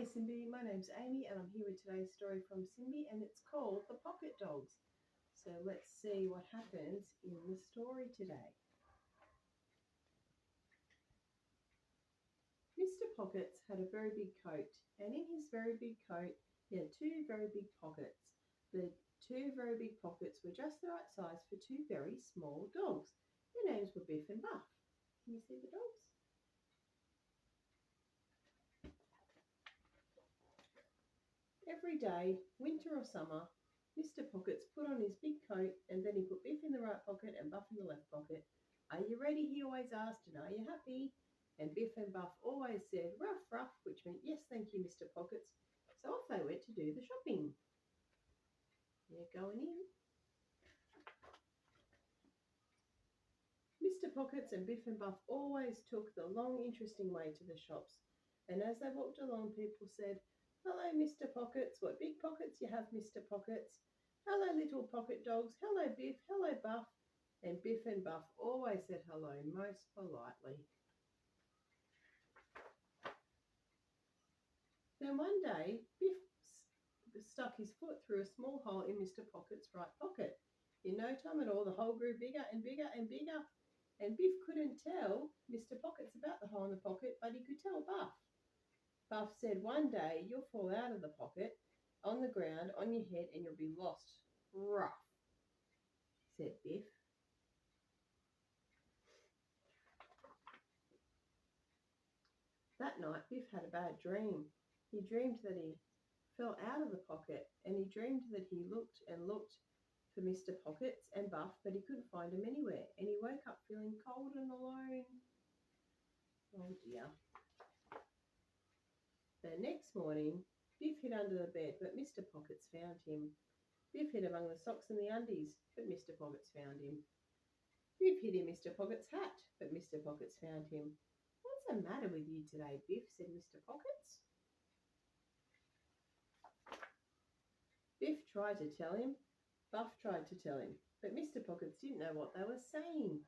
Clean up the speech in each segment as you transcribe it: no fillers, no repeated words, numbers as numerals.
Hey Simbi, my name's Amy and I'm here with today's story from Simbi and it's called The Pocket Dogs. So let's see what happens in the story today. Mr. Pockets had a very big coat and in his very big coat he had two very big pockets. The two very big pockets were just the right size for two very small dogs. Their names were Biff and Buff. Can you see the dogs? Every day, winter or summer, Mr. Pockets put on his big coat and then he put Biff in the right pocket and Buff in the left pocket. Are you ready? He always asked, and are you happy? And Biff and Buff always said, ruff, ruff, which meant yes, thank you, Mr. Pockets. So off they went to do the shopping. They're going in. Mr. Pockets and Biff and Buff always took the long, interesting way to the shops. And as they walked along, people said, hello, Mr. Pockets. What big pockets you have, Mr. Pockets. Hello, little pocket dogs. Hello, Biff. Hello, Buff. And Biff and Buff always said hello most politely. Then one day, Biff stuck his foot through a small hole in Mr. Pocket's right pocket. In no time at all, the hole grew bigger and bigger and bigger. And Biff couldn't tell Mr. Pockets about the hole in the pocket, but he could tell Buff. Buff said, one day you'll fall out of the pocket on the ground on your head and you'll be lost. Rough, said Biff. That night, Biff had a bad dream. He dreamed that he fell out of the pocket and he dreamed that he looked and looked for Mr. Pockets and Buff, but he couldn't find them anywhere. And he woke up feeling cold and alone. Oh dear. The next morning, Biff hid under the bed, but Mr. Pockets found him. Biff hid among the socks and the undies, but Mr. Pockets found him. Biff hid in Mr. Pockets' hat, but Mr. Pockets found him. What's the matter with you today, Biff? Said Mr. Pockets. Biff tried to tell him. Buff tried to tell him, but Mr. Pockets didn't know what they were saying.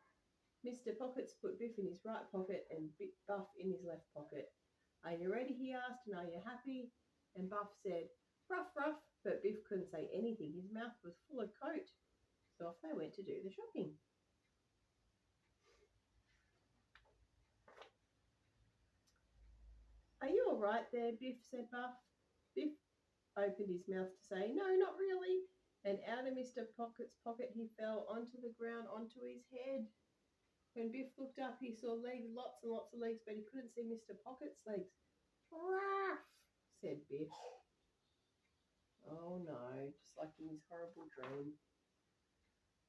Mr. Pockets put Biff in his right pocket and Buff in his left pocket. Are you ready? He asked, and are you happy? And Buff said, ruff, ruff, but Biff couldn't say anything. His mouth was full of coat. So off they went to do the shopping. Are you all right there, Biff? Said Buff. Biff opened his mouth to say, no, not really. And out of Mr. Pocket's pocket he fell onto the ground, onto his head. When Biff looked up, he saw legs, lots and lots of legs, but he couldn't see Mr. Pocket's legs. Ruff, said Biff. Oh no, just like in his horrible dream.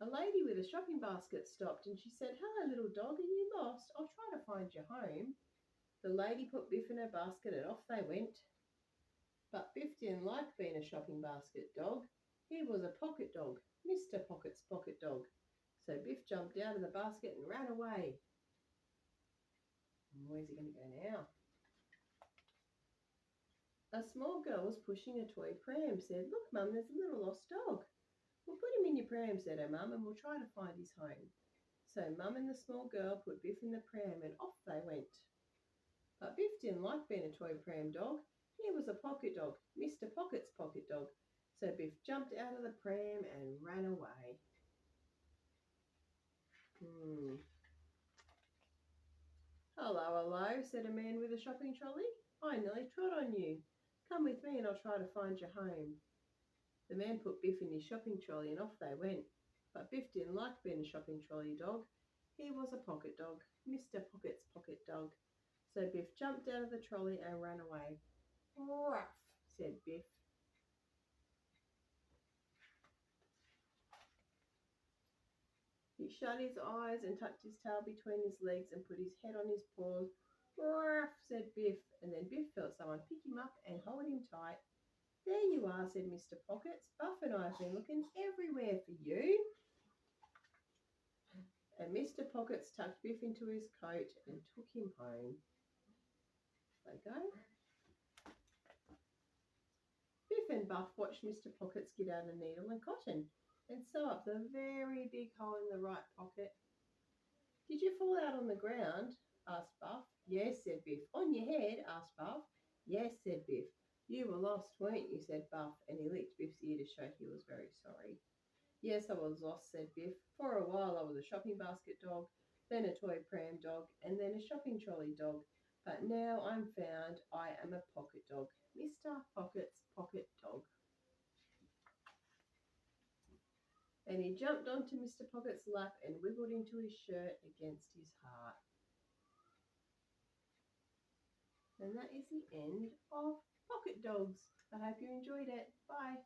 A lady with a shopping basket stopped and she said, hello, little dog, are you lost? I'll try to find your home. The lady put Biff in her basket and off they went. But Biff didn't like being a shopping basket dog. He was a pocket dog, Mr. Pocket's pocket dog. So Biff jumped out of the basket and ran away. Where's he going to go now? A small girl was pushing a toy pram, said, look, Mum, there's a little lost dog. We'll put him in your pram, said her mum, and we'll try to find his home. So Mum and the small girl put Biff in the pram and off they went. But Biff didn't like being a toy pram dog. He was a pocket dog, Mr. Pocket's pocket dog. So Biff jumped out of the pram and ran away. Hello, hello, said a man with a shopping trolley. I nearly trod on you. Come with me and I'll try to find your home. The man put Biff in his shopping trolley and off they went. But Biff didn't like being a shopping trolley dog. He was a pocket dog, Mr. Pocket's pocket dog. So Biff jumped out of the trolley and ran away. Ruff, said Biff. He shut his eyes and tucked his tail between his legs and put his head on his paws. Ruff, said Biff, and then Biff felt someone pick him up and hold him tight. There you are, said Mr. Pockets. Buff and I have been looking everywhere for you. And Mr. Pockets tucked Biff into his coat and took him home. They go. Biff and Buff watched Mr. Pockets get out a needle and cotton and sew up the very big hole in the right pocket. Did you fall out on the ground? Asked Buff. Yes, said Biff. On your head? Asked Buff. Yes, said Biff. You were lost, weren't you? Said Buff, and he licked Biff's ear to show he was very sorry. Yes, I was lost, said Biff. For a while I was a shopping basket dog, then a toy pram dog, and then a shopping trolley dog. But now I'm found, I am a pocket dog. Mr. Pocket's pocket dog. And he jumped onto Mr. Pocket's lap and wiggled into his shirt against his heart. And that is the end of Pocket Dogs. I hope you enjoyed it. Bye.